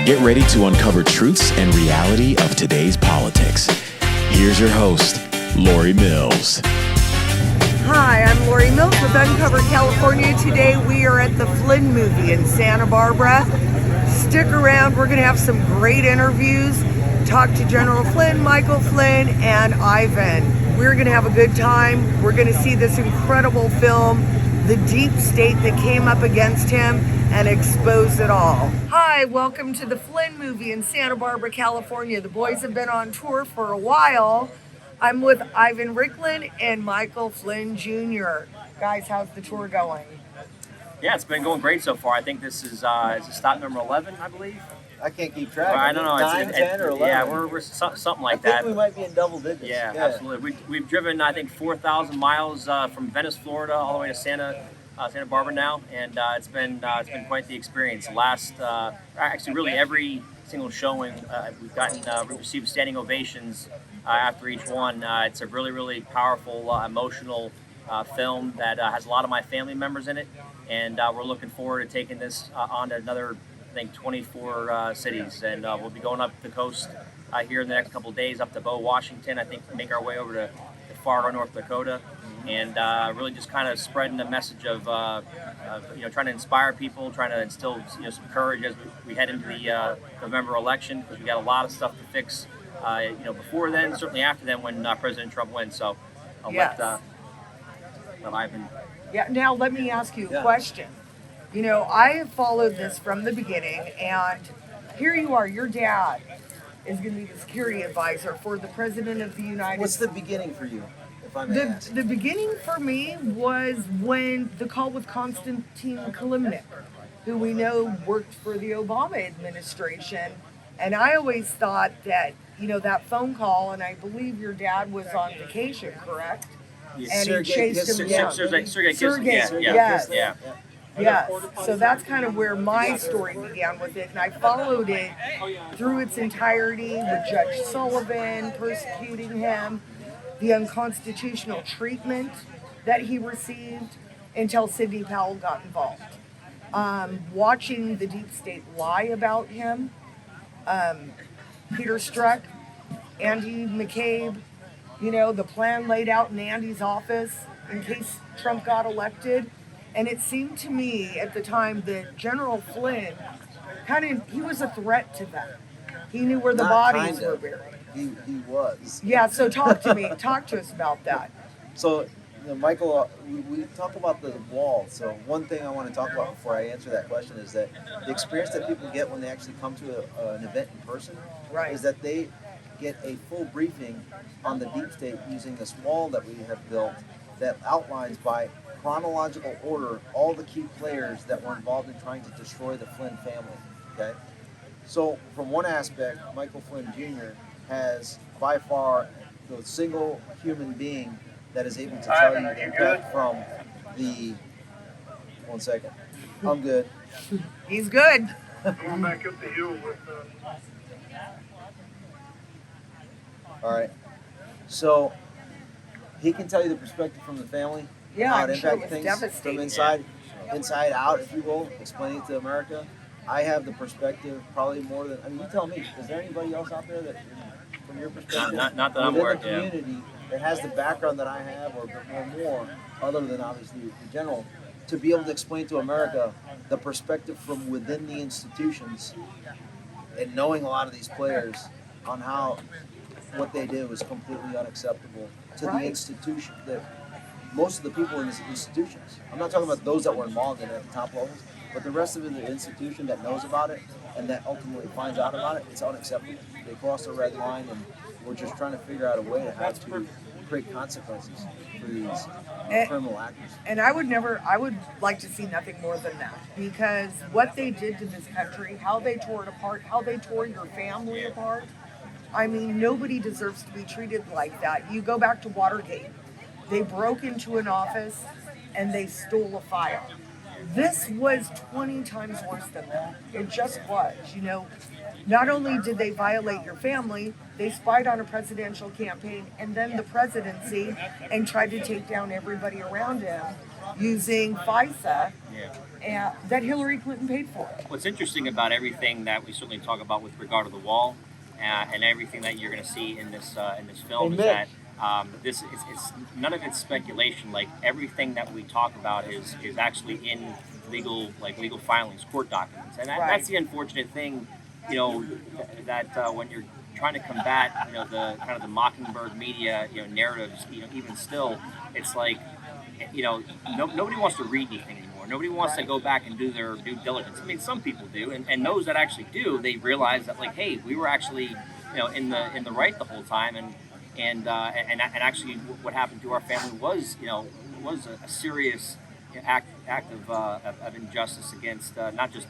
Get ready to uncover truths and reality of today's politics. Here's your host, Lori Mills. Hi, I'm Lori Mills with Uncover California. Today we are at the Flynn movie in Santa Barbara. Stick around, we're going to have some great interviews. Talk to General Flynn, Michael Flynn, and Ivan. We're going to have a good time. We're going to see this incredible film, the deep state that came up against him and exposed it all. Hi, welcome to the Flynn movie in Santa Barbara, California. The boys have been on tour for a while. I'm with Ivan Raiklin and Michael Flynn Jr. Guys, how's the tour going? Yeah, it's been going great so far. I think this is stop number 11, I believe. I can't keep track. I don't know. 9, 10, or 11. Yeah, we're something like that. I think we might be in double digits. Yeah, absolutely. We've driven, I think, 4,000 miles from Venice, Florida, all the way to Santa Barbara now, and it's been quite the experience. Actually, really every single showing, we've received standing ovations after each one. It's a really, really powerful, emotional film that has a lot of my family members in it, and we're looking forward to taking this on to another, I think, 24 cities, and we'll be going up the coast here in the next couple of days up to Bow, Washington. I think make our way over to Fargo, North Dakota, and really just kind of spreading the message of trying to inspire people, trying to instill some courage as we head into the November election, because we got a lot of stuff to fix before then, certainly after then when President Trump wins. So I'll let Ivan. Yeah. Now let me ask you a question. I have followed this from the beginning, and here you are. Your dad is going to be the security advisor for the President of the United States. What's the beginning for you, if I may ask? The beginning for me was when the call with Konstantin Kilimnik, who we know worked for the Obama administration. And I always thought that, that phone call, and I believe your dad was on vacation, correct? Yes. And he chased him down. Sergey. Yes, so that's kind of where my story began with it, and I followed it through its entirety with Judge Sullivan persecuting him, the unconstitutional treatment that he received until Sidney Powell got involved. Watching the deep state lie about him, Peter Strzok, Andy McCabe, the plan laid out in Andy's office in case Trump got elected. And it seemed to me at the time that General Flynn, he was a threat to them. He knew where the bodies were buried. He was. Yeah, so talk to us about that. So, Michael, we talk about the wall. So one thing I want to talk about before I answer that question is that the experience that people get when they actually come to an event in person is that they get a full briefing on the deep state using this wall that we have built that outlines by chronological order all the key players that were involved in trying to destroy the Flynn family. Okay, so from one aspect, Michael Flynn Jr. has by far the single human being that is able to tell you that from the 1 second. I'm good. He's good. Going back up the hill with. All right. So he can tell you the perspective from the family. Yeah, how it I'm sure it impacted was things devastating. from inside out, if you will, explaining it to America. I have the perspective probably more than, you tell me, is there anybody else out there that, from your perspective, not that I'm aware of, within the community that has the background that I have or more, other than obviously the general, to be able to explain to America the perspective from within the institutions and knowing a lot of these players on how what they do is completely unacceptable to the institution, most of the people in these institutions. I'm not talking about those that were involved in it at the top levels, but the rest of the institution that knows about it and that ultimately finds out about it, it's unacceptable. They cross the red line, and we're just trying to figure out a way to have to create consequences for these criminal actors. And I would like to see nothing more than that, because what they did to this country, how they tore it apart, how they tore your family apart, nobody deserves to be treated like that. You go back to Watergate. They broke into an office and they stole a file. This was 20 times worse than that. It just was, Not only did they violate your family, they spied on a presidential campaign and then the presidency and tried to take down everybody around him. using FISA Yeah. that Hillary Clinton paid for. What's interesting about everything that we certainly talk about with regard to the wall, and everything that you're going to see in this film is that it's none of it's speculation. Like everything that we talk about is actually in legal filings, court documents, and that's the unfortunate thing. That when you're trying to combat the kind of the mockingbird media narratives, even still, it's like nobody wants to read anything anymore. Nobody wants to go back and do their due diligence. I mean, some people do, and those that actually do, they realize that like, hey, we were actually in the right the whole time, and actually what happened to our family was a serious act of injustice against not just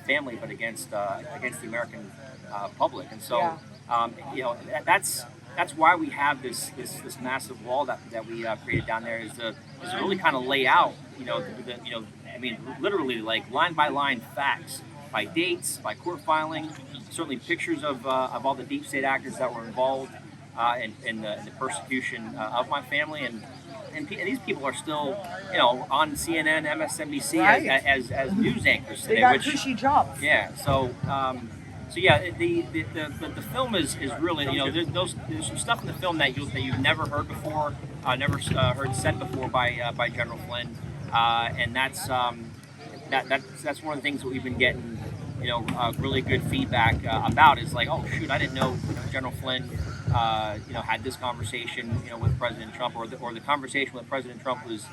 family, but against the American public. And so that's why we have this massive wall that we created down there is to really kind of lay out I mean literally like line by line facts by dates, by court filing, certainly pictures of all the deep state actors that were involved in the persecution of my family, and these people are still, on CNN, MSNBC as news anchors today. They got cushy jobs. Yeah. So the film is really, there's some stuff in the film that you've never heard before, never heard said before by General Flynn, and that's one of the things that we've been getting, really good feedback about. Is like, oh shoot, I didn't know General Flynn had this conversation, with President Trump, or the conversation with President Trump was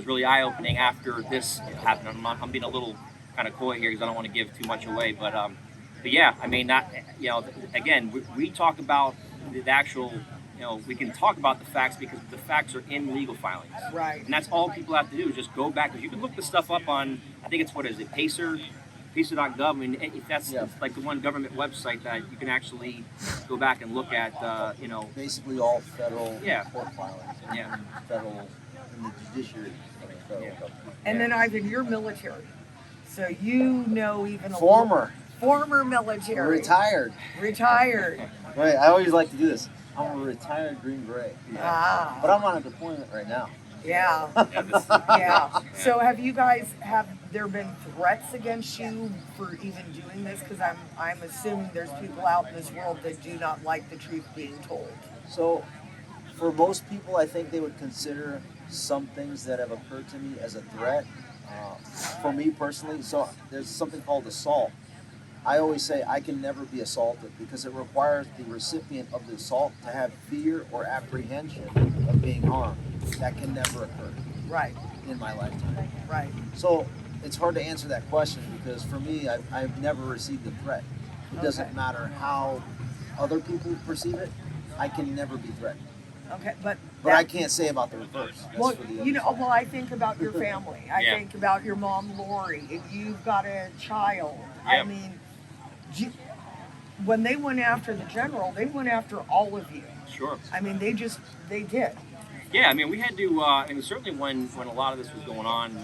really eye-opening after this happened. I'm being a little kind of coy here because I don't want to give too much away, but yeah, I mean, again, we talk about the actual, we can talk about the facts because the facts are in legal filings, right? And that's all people have to do is just go back, because you can look the stuff up on, I think it's, what is it, Pacer.gov. I mean, that's like the one government website that you can actually go back and look at, basically all federal court filings. Yeah. Federal, in the judiciary of the federal government. And then Ivan, you're military, so even former military, retired. Right, I always like to do this. I'm a retired Green Beret, but I'm on a deployment right now. Yeah. Yeah. So have there been threats against you for even doing this? Because I'm assuming there's people out in this world that do not like the truth being told. So for most people, I think they would consider some things that have occurred to me as a threat. For me personally, so there's something called assault. I always say I can never be assaulted because it requires the recipient of the assault to have fear or apprehension of being harmed. That can never occur. Right. In my lifetime. Right. So it's hard to answer that question because for me, I've never received a threat. It doesn't matter how other people perceive it. I can never be threatened. Okay, but I can't say about the reverse. Well, I think about your family. I think about your mom, Lori. If you've got a child, I mean, when they went after the general, they went after all of you. Sure. I mean, they did. Yeah, I mean, we had to. I mean, certainly when a lot of this was going on,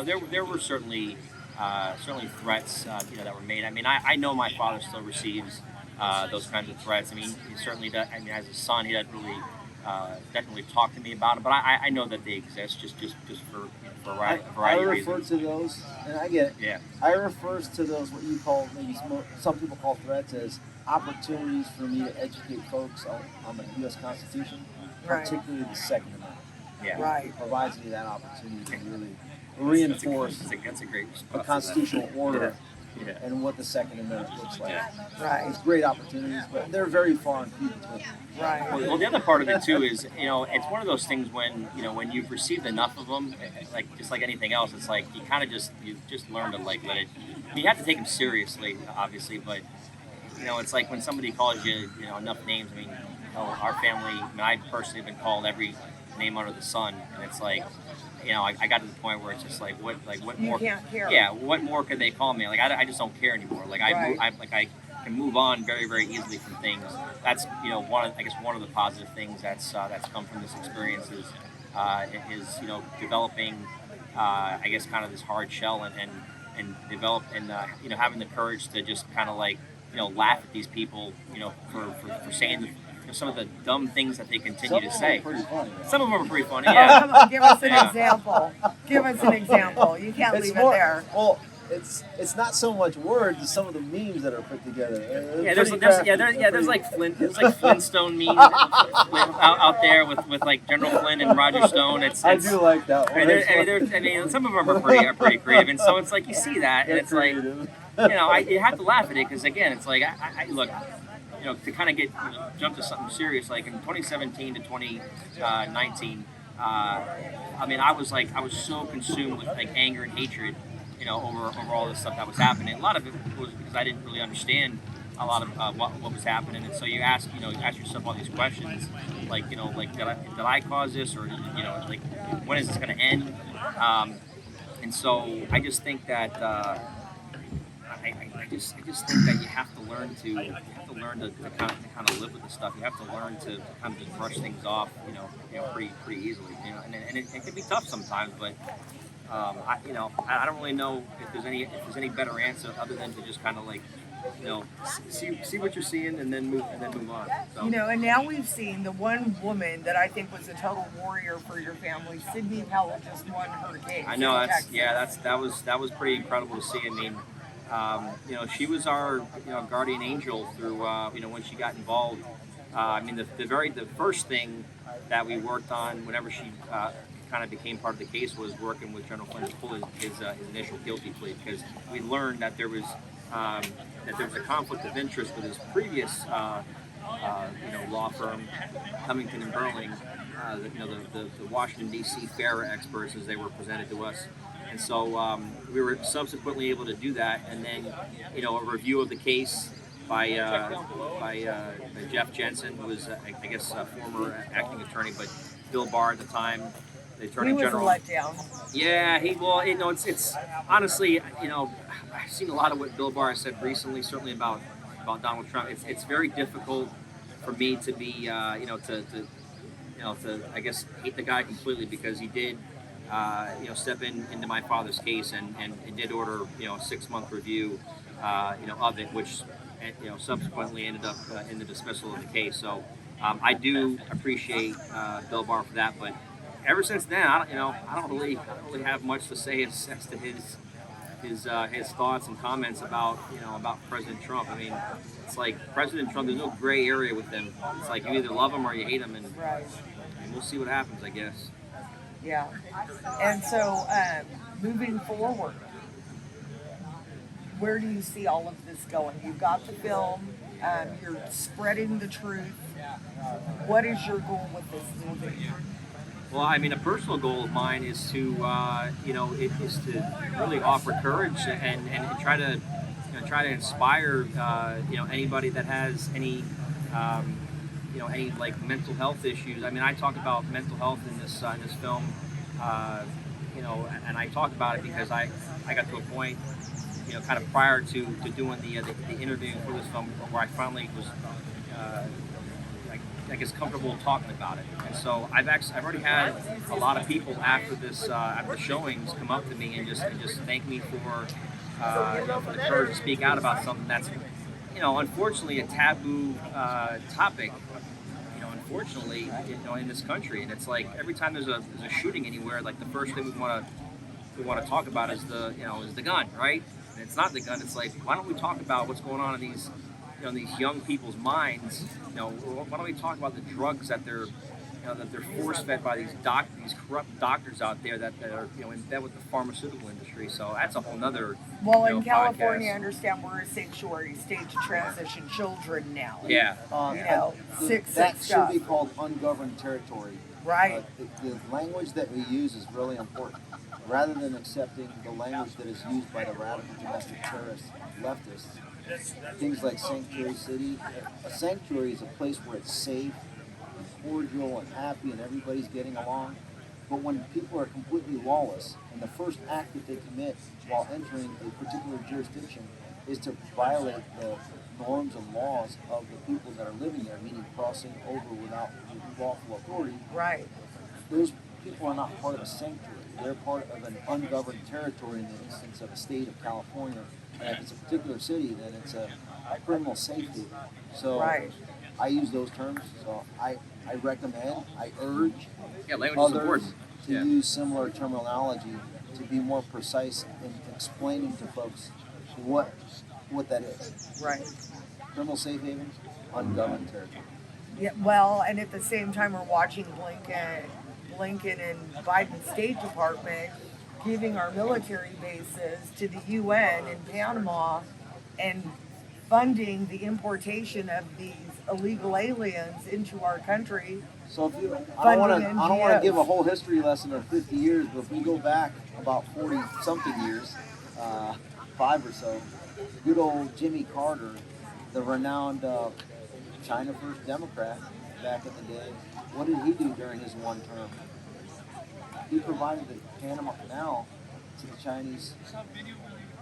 there were certainly threats, that were made. I mean, I know my father still receives those kinds of threats. I mean, he certainly does. I mean, as a son, he doesn't really talk to me about it. But I know that they exist, just for a variety of reasons. I refer to those, and I get it. Yeah. I refer to those what you call, maybe some people call threats, as opportunities for me to educate folks on the U.S. Constitution, particularly the Second Amendment. Yeah. Right. It provides me that opportunity to really reinforce that's a great the constitutional order Yeah. and what the Second Amendment looks like. Right. It's great opportunities, but they're very far and few between. Right. Well, the other part of it too is, it's one of those things when you've received enough of them, just like anything else, it's like you kind of just learn to like let it. You have to take them seriously, obviously, but it's like when somebody calls you, enough names. I mean, our family. I mean, I personally have been called every name under the sun, and it's like, I got to the point where it's just like, what more? You can't care. Yeah, what more could they call me? Like, I just don't care anymore. Like, I can move on very, very easily from things. That's one of the positive things that's come from this experience is developing I guess kind of this hard shell and develop and having the courage to just kind of like laugh at these people for saying some of the dumb things that they continue to Some say. of them are pretty funny. Some of them are pretty funny, Oh, yeah. come on, give us an Yeah. example. Give us an example. You can't leave it there. Well, it's not so much words as some of the memes that are put together. Yeah, there's like Flintstone memes out there with like General Flynn and Roger Stone. I do like that one. I mean, some of them are pretty creative, and so it's like you see that, and it's like, you have to laugh at it because again, it's like I look, to kind of jump to something serious, like in 2017 to 2019. I mean, I was so consumed with like anger and hatred, over all this stuff that was happening. A lot of it was because I didn't really understand a lot of what was happening, and so you ask yourself all these questions, like did I cause this, or like when is this going to end? And so I just think that I just think that you have to learn to kind of live with this stuff. You have to learn to kind of just brush things off, pretty easily. And it can be tough sometimes, but. I don't really know if there's any better answer other than to just kind of like, see what you're seeing and then move on. So. And now we've seen the one woman that I think was a total warrior for your family, Sydney Pella, just won her case. I know that was pretty incredible to see. I mean, she was our guardian angel through when she got involved. I mean, the first thing that we worked on whenever she kind of became part of the case was working with General Flynn to pull his initial guilty plea, because we learned that there was a conflict of interest with his previous law firm, Cummington and Burling, the Washington D.C. FARA experts as they were presented to us, and so we were subsequently able to do that, and then a review of the case by Jeff Jensen, who was I guess a former acting attorney, but Bill Barr at the time. The Attorney General. Was a letdown. Yeah, it's honestly, I've seen a lot of what Bill Barr said recently, certainly about Donald Trump. It's very difficult for me to be, to I guess hate the guy completely, because he did, step into my father's case and did order, a 6-month review, of it, which, subsequently ended up in the dismissal of the case. So I do appreciate Bill Barr for that, but. Ever since then, I don't really have much to say as to his thoughts and comments about President Trump. I mean, it's like President Trump. There's no gray area with him. It's like you either love him or you hate him, and we'll see what happens, I guess. Yeah. And so, moving forward, where do you see all of this going? You've got the film. You're spreading the truth. What is your goal with this movie? Well, I mean, a personal goal of mine is to, is to really offer courage and try to inspire, anybody that has any, any like mental health issues. I mean, I talk about mental health in this film, and I talk about it because I got to a point, kind of prior to doing the interview for this film where I finally was. I guess comfortable talking about it, and so I've already had a lot of people after the showings come up to me and just thank me for the courage to speak out about something that's unfortunately a taboo topic, unfortunately in this country. And it's like every time there's a shooting anywhere, like the first thing we want to talk about is the gun, right? And it's not the gun. It's like, why don't we talk about what's going on in these these young people's minds? Why don't we talk about the drugs that they're force fed by these corrupt doctors out there that are in bed with the pharmaceutical industry. So that's a whole nother. Well, in California, podcast. I understand we're a sanctuary state to transition children now. Yeah. That should be called ungoverned territory. Right. The language that we use is really important. Rather than accepting the language that is used by the radical domestic terrorist leftists, things like sanctuary city. A sanctuary is a place where it's safe, and cordial, and happy, and everybody's getting along. But when people are completely lawless, and the first act that they commit while entering a particular jurisdiction is to violate the norms and laws of the people that are living there, meaning crossing over without lawful authority, right? Those people are not part of a sanctuary. They're part of an ungoverned territory in the instance of a state of California. And if it's a particular city, then it's a criminal safety. So right. I use those terms, so I recommend, I urge language is others important. to use similar terminology to be more precise in explaining to folks what that is. Right. Criminal safe havens, ungoverned territory. Yeah, well, and at the same time, we're watching Blinken and Biden's State Department giving our military bases to the UN in Panama and funding the importation of these illegal aliens into our country. So if you, I don't want NGOs. to give a whole history lesson of 50 years, but if we go back about 40 something years, 5 or so, good old Jimmy Carter, the renowned China First Democrat back in the day, what did he do during his one term? He provided the Panama Canal to the Chinese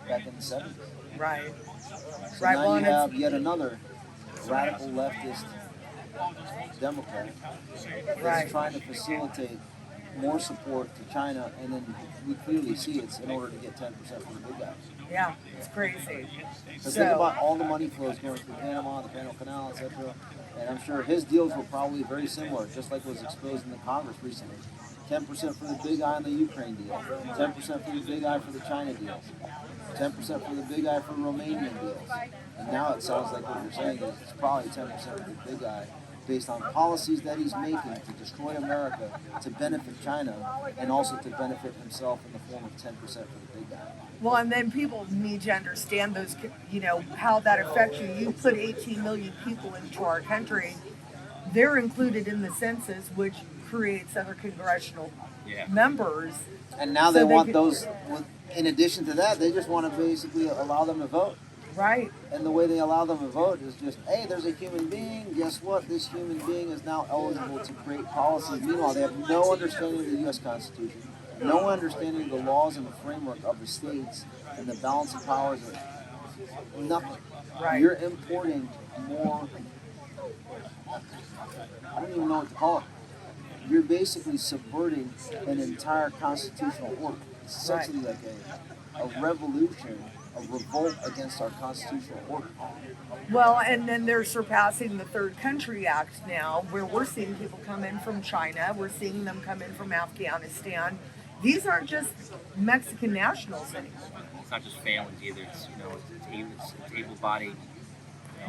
back in the 70s. Right. So Right, now well, you and have yet another radical leftist Democrat that's Right. trying to facilitate more support to China, and then we clearly see it's in order to get 10% from the big guys. Yeah, it's crazy. Because think about all the money flows going through Panama, the Panama Canal, etc. And I'm sure his deals were probably very similar, just like was exposed in the Congress recently. 10% for the big eye on the Ukraine deal, 10% for the big eye for the China deals, 10% for the big eye for Romanian deals. And now it sounds like what you're saying is it's probably 10% for the big eye based on policies that he's making to destroy America, to benefit China, and also to benefit himself in the form of 10% for the big guy. Well, and then people need to understand those, how that affects you. You put 18 million people into our country. They're included in the census, which creates other congressional members. And now So they they want could- those, in addition to that, they just want to basically allow them to vote. Right. And the way they allow them to vote is just, hey, there's a human being. Guess what? This human being is now eligible to create policies. Meanwhile, they have no understanding of the U.S. Constitution, no understanding of the laws and the framework of the states and the balance of powers. Nothing. Right. You're importing more. I don't even know what to call it. You're basically subverting an entire constitutional order. It's essentially like a revolution, a revolt against our constitutional order. Well, and then they're surpassing the Third Country Act now, where we're seeing people come in from China. We're seeing them come in from Afghanistan. These aren't just Mexican nationals anymore. It's not just families either. It's it's able-bodied,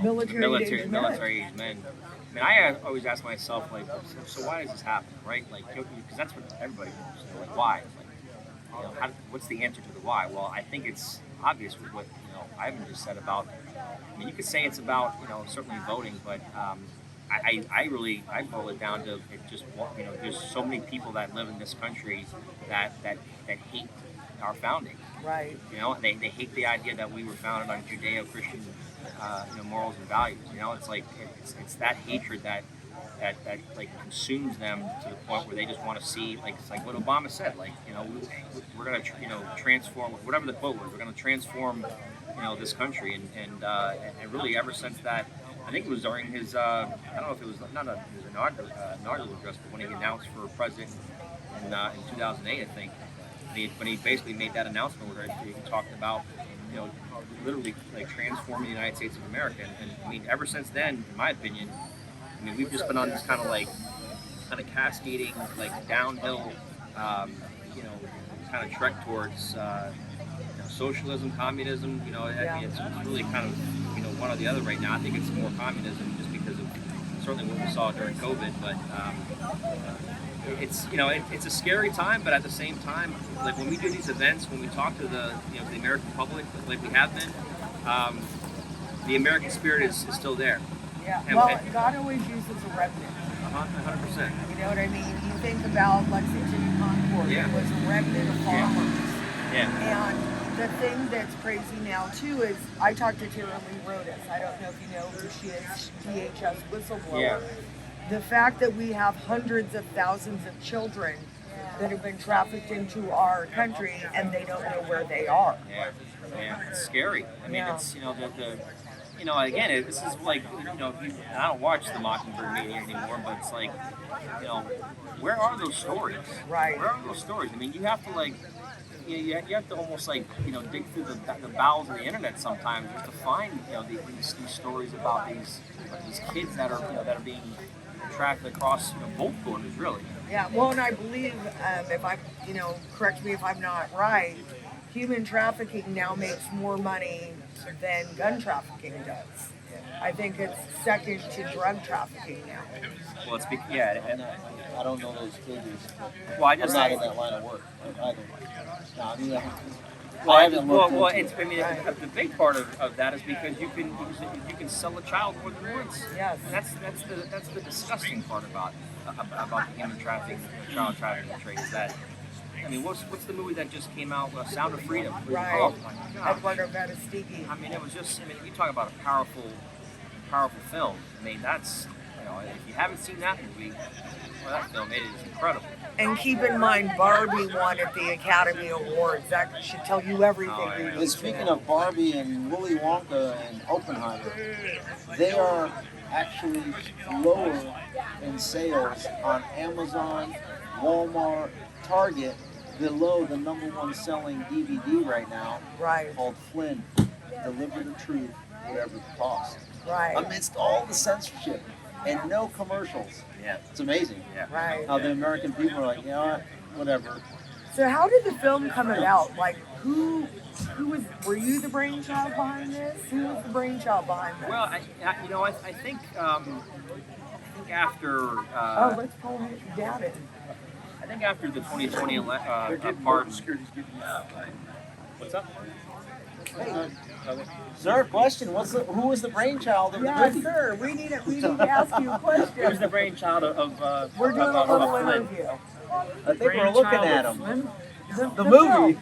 Military-aged military-aged men. I mean, I always ask myself, like, so why does this happen, right? Like, because that's what everybody wants. Like, why? Like, what's the answer to the why? Well, I think it's obvious with what Ivan just said about. I mean, you could say it's about certainly voting, but I boil it down to it just there's so many people that live in this country that hate our founding. Right. They hate the idea that we were founded on Judeo-Christian morals and values. It's like it's that hatred that like consumes them to the point where they just want to see, like, it's like what Obama said, like, we're going to transform, whatever the quote was, we're going to transform this country, and really ever since that, I think it was during his I don't know if it was his inaugural address, but when he announced for president in 2008, I think, when he basically made that announcement where he talked about literally like transforming the United States of America, and I mean, ever since then, in my opinion, I mean, we've just been on this kind of cascading, like, downhill, kind of trek towards socialism, communism. I mean, it's really kind of one or the other right now. I think it's more communism just because of certainly what we saw during COVID, but it's a scary time. But at the same time, like, when we do these events, when we talk to the the American public, like we have been, the American spirit is still there. Yeah. And, Well, God always uses a remnant. 100%. You know what I mean? You think about Lexington Concord. Yeah. It was a remnant of farmers. Yeah. And the thing that's crazy now too is I talked to Tara Lee Rodas. I don't know if you know who she is, DHS whistleblower. Yeah. The fact that we have hundreds of thousands of children that have been trafficked into our country and they don't know where they are. Yeah, it's scary. I mean, Yeah. it's you know, again, this is like, you know, I don't watch the Mockingbird Mania anymore, but it's like, you know, where are those stories? Right. Where are those stories? I mean, you have to like, you have to almost like, you know, dig through the bowels of the internet sometimes just to find, you know, these stories about these kids that are, you know, that are being tracked across, you know, both borders, really. Yeah, well, and I believe, if I, you know, correct me if I'm not right, human trafficking now makes more money than gun trafficking does. I think it's second to drug trafficking now. Well, yeah, And I don't know those figures. well, I I'm just not in that line of work either. No, I mean, I haven't looked into it. I mean, the big part of that is because you can sell a child more than once. Yes. And that's the disgusting part about the human trafficking, child trafficking trade is that. I mean, what's the movie that just came out? Sound of Freedom. Right. Oh my God. Eduardo Batistiki. I mean, it was just. I mean, you talk about a powerful film. I mean, that's, you know, if you haven't seen that movie, well, that film, it is incredible. And keep in mind, Barbie won at the Academy Awards. That should tell you everything. Oh, yeah. you And need speaking to know. of Barbie and Willy Wonka and Oppenheimer, they are actually lower in sales on Amazon, Walmart, Target, below the #1 selling DVD right now, Right. called Flynn, Deliver the Truth, whatever the cost. Right. Amidst all the censorship and no commercials. Yeah. It's amazing Yeah. Right. how the American people are like, you know what, whatever. So how did the film come about? Like, who were you the brainchild behind this? Who was the brainchild behind this? Well, you know, I think after Oh, let's call him Dad in. I think after the 2020 pardon. What's up? Sir, question, who was the brachild of the Yeah, movie? sir. We need to ask you a It was question. the brainchild of We're doing a little interview. I think we're looking at him. The The movie.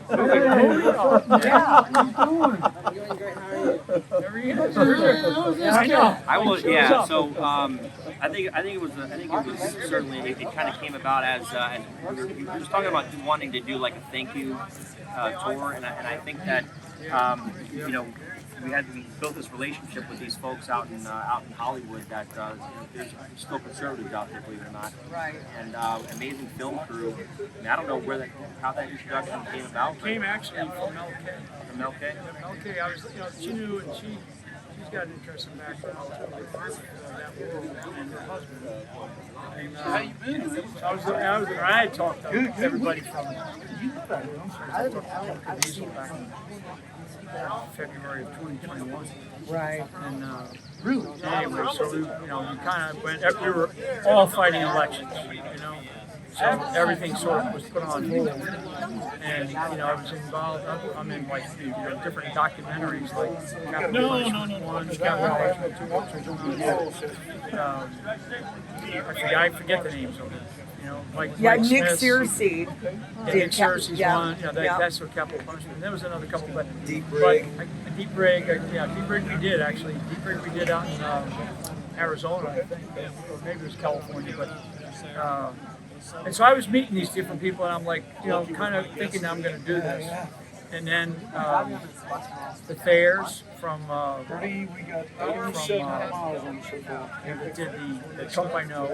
Yeah. I know. I will. Yeah. So I think it was certainly it kind of came about as we were just talking about wanting to do like a thank you tour, and I think that you know we built this relationship with these folks out in Hollywood that there's still conservatives out there, believe it or not. Right. And amazing film crew. And I don't know how that introduction came about. Came actually from LK. From LK. LK, I was, you know, she knew, and she's got an interesting background too, with that world and her husband. And, how you been? I talked to everybody from. I talked to Diesel back in February of 2021. Right. And anyway, so we kind of went. We were all fighting elections, you know. So everything sort of was put on hold, and I was involved. I'm in like different documentaries, like Capital Punishment 1, Capital Punishment 2, I forget the names of it. Mike Nick Smith's, Searcy. Nick Searcy's one. That's what Capital Punishment. There was another couple, but Deep Rig. Deep Rig we did actually. Deep Rig we did out in Arizona, I think, or maybe it was California, but. And so I was meeting these different people, and I'm like, kind of thinking I'm going to do this. And then the Thayers from did the Trump I Know.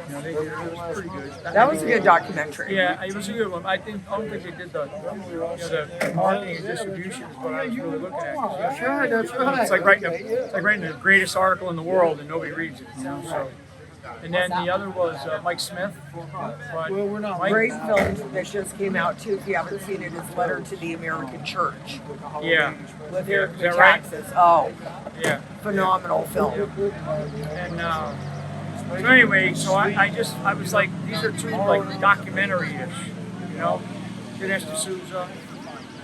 They did, it was pretty good. That was a good documentary. Yeah, it was a good one. I don't think they did the marketing and distribution is what I was really looking at. That's right. It's like writing the greatest article in the world and nobody reads it. So. And then the other was Mike Smith. Great film that just came out too. If you haven't seen it, is Letter to the American Church. Yeah. With Eric Is that right? Metaxas. Oh, yeah. Phenomenal film. And so anyway, so I was like, these are two like documentary-ish, Dinesh D'Souza,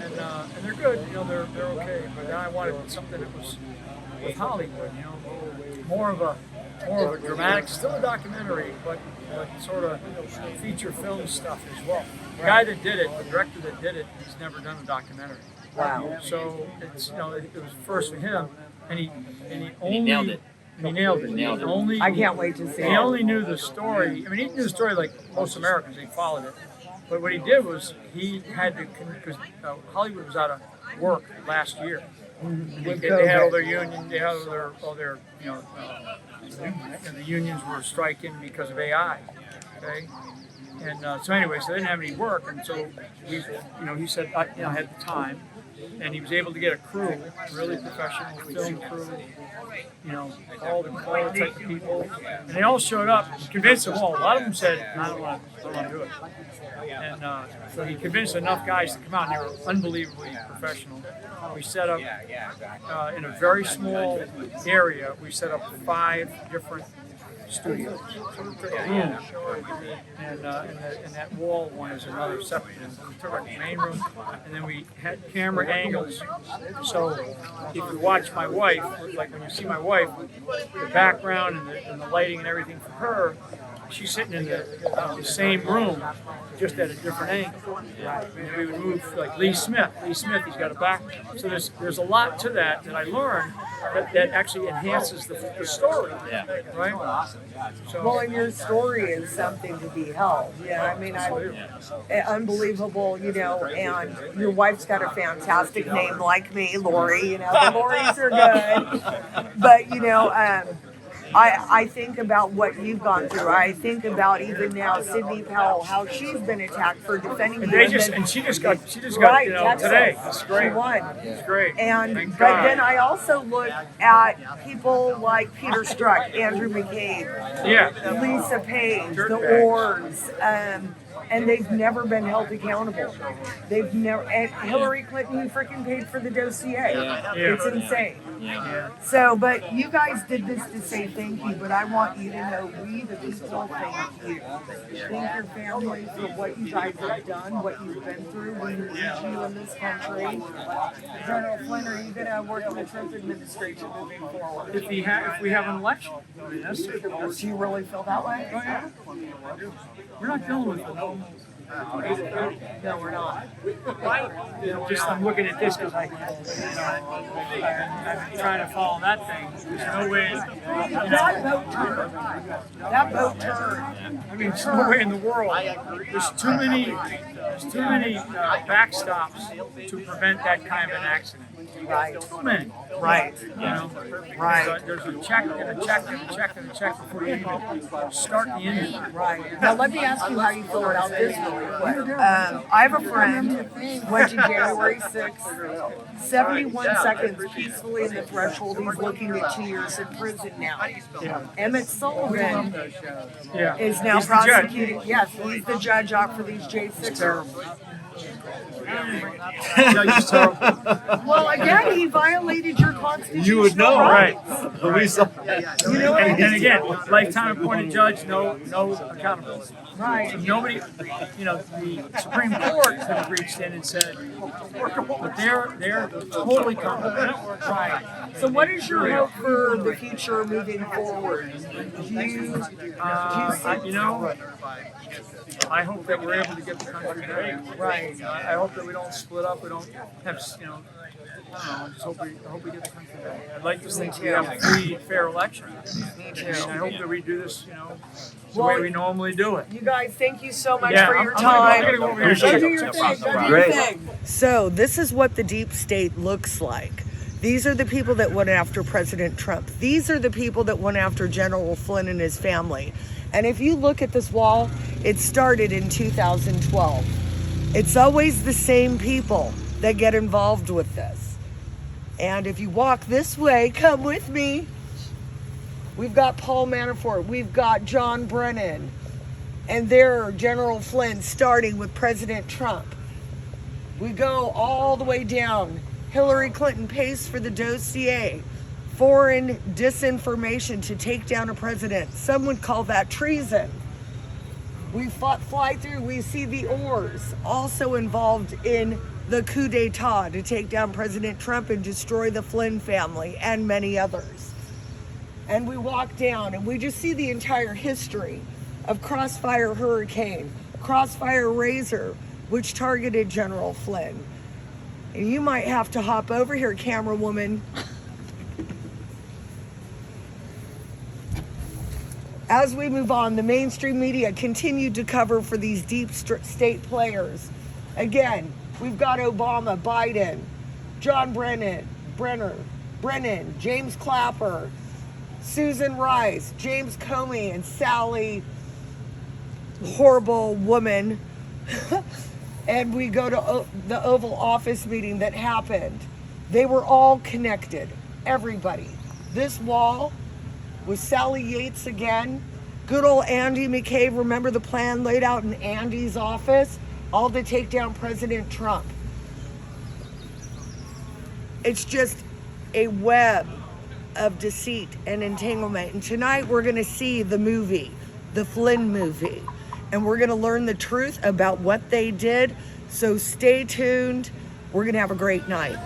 and they're good, they're okay. But then I wanted something that was with Hollywood, more of a dramatic, still a documentary, but sort of feature film stuff as well. The guy that did it, the director that did it, he's never done a documentary. Wow. So it's it was first for him, and he only nailed it. He nailed it. Nailed it. Only, I can't wait to see he it. only knew the story. I mean, he knew the story like most Americans. He followed it. But what he did was he had to, because Hollywood was out of work last year. They had all their union. They had all their the unions were striking because of AI. Okay. And so anyway, so they didn't have any work, and so he said, I had the time, and he was able to get a crew, really professional film crew, all the type of people, and they all showed up, convinced them all. A lot of them said, I don't want to do it. And so he convinced enough guys to come out, and they were unbelievably professional. We set up in a very small area. We set up 5 different studios. So we took a room, and that wall one is another separate room. We took our main room, and then we had camera angles. So if you watch my wife, like when you see my wife, the background and the lighting and everything for her, she's sitting in the same room, just at a different angle. And we would move like Lee Smith. He's got a back. So there's a lot to that I learned that actually enhances the story. Yeah. Right? So, Well, and your story is something to be held. Yeah, I mean, unbelievable, and your wife's got a fantastic name like me, Lori. The Loris are good. But, I think about what you've gone through. I think about even now Sidney Powell, how she's been attacked for defending and you. she just got Texas. today. It's great. She won. It's great. But then I also look at people like Peter Strzok, Andrew McCabe, Lisa Page, the Orrs, and they've never been held accountable. They've never. And Hillary Clinton freaking paid for the dossier. It's insane. So, but you guys did this to say thank you, but I want you to know we, the people, thank you. Thank your family for what you guys have done, what you've been through. We need you in this country. General Flynn, are you going to work in the Trump administration moving forward? If we have an election, Do you really feel that way? Oh, yeah. We're not dealing with it. No, we're not. I'm looking at this because I'm trying to follow that thing. There's no way. That boat turned. I mean, there's no way in the world. There's too many backstops to prevent that kind of an accident. Right. Too many. Right. Right. There's a check and a check and a check and a check before you even start the engine. Right. Now let me ask you how you feel about this really quick. I have a friend went to January 6th, 71 seconds peacefully in the threshold. He's looking at 2 years in prison now. Emmett Sullivan is now prosecuting. Yes, he's the judge out for these J6ers. Well, again, he violated your constitutional You would know, rights. right? We saw. And again, lifetime appointed judge, no accountability. Right. So nobody, the Supreme Court could have reached in and said, but they're totally competent. Right. So what is your hope for the future moving forward? I hope that we're able to get the country right. Right. I hope that we don't split up. We don't have, I don't know. I hope we get the country right. I'd like to think we have a free, fair election. Me too. And I hope that we do this, the way we normally do it. You guys, thank you so much for your time. I'm gonna go over here and check out. Great. So this is what the deep state looks like. These are the people that went after President Trump. These are the people that went after General Flynn and his family. And if you look at this wall, it started in 2012. It's always the same people that get involved with this. And if you walk this way, come with me. We've got Paul Manafort, we've got John Brennan, and there General Flynn, starting with President Trump. We go all the way down. Hillary Clinton pays for the dossier, foreign disinformation to take down a president. Some would call that treason. We fly through, we see the Orrs also involved in the coup d'etat to take down President Trump and destroy the Flynn family and many others. And we walk down and we just see the entire history of Crossfire Hurricane, Crossfire Razor, which targeted General Flynn. And you might have to hop over here, camera woman. As we move on, the mainstream media continued to cover for these deep state players. Again, we've got Obama, Biden, John Brennan, Brennan, James Clapper, Susan Rice, James Comey, and Sally, horrible woman. And we go to the Oval Office meeting that happened. They were all connected, everybody. This wall was Sally Yates again. Good old Andy McCabe, remember the plan laid out in Andy's office? All to take down President Trump. It's just a web of deceit and entanglement. And tonight we're gonna see the movie, the Flynn movie. And we're gonna learn the truth about what they did. So stay tuned. We're gonna have a great night.